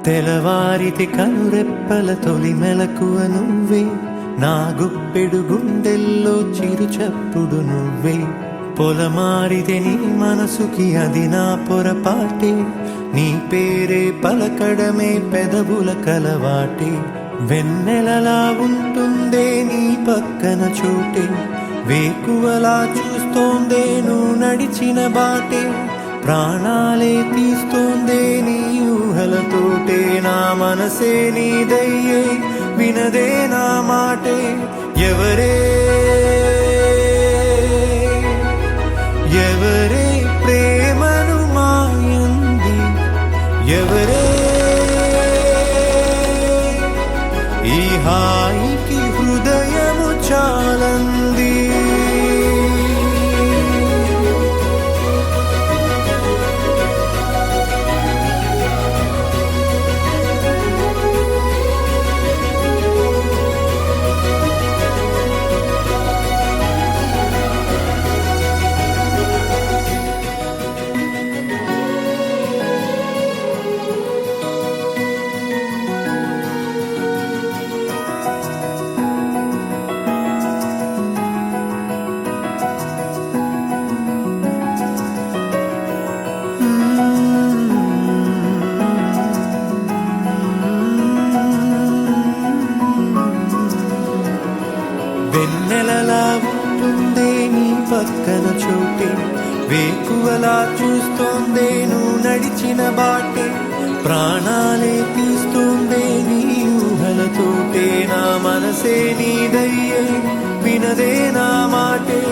తెలవారితి కనురెప్పల తొలి మెలకువ నువ్వే, నా గుప్పెడు గుండెల్లో చిరు చప్పుడు నువ్వే. పొలమారితే నీ మనసుకి అది నా పొరపాటే, నీ పేరే పలకడమే పెదవుల కలవాటే. వెన్నెలలా ఉంటుందే నీ పక్కన చోటే, వేకువలా చూస్తోందే నువ్వు నడిచిన బాటే. ప్రాణాలే తీస్తోందే నీ ఊహలతోటే, నా మనసే నీదయ్యే వినదే నా మాటే. ఎవరే ఎవరే ప్రేమను మాయంది, ఎవరే ఈ హాయికి హృదయము చాలంది. వెన్నెలలా ఉంటుందే నీ పక్కన చోటే, వేకువలా చూస్తోందే నువ్వు నడిచిన బాటే. ప్రాణాలే తీస్తోందే నీ ఊహలతోటే, నా మనసే నీదయ్యే వినదే నా మాటే.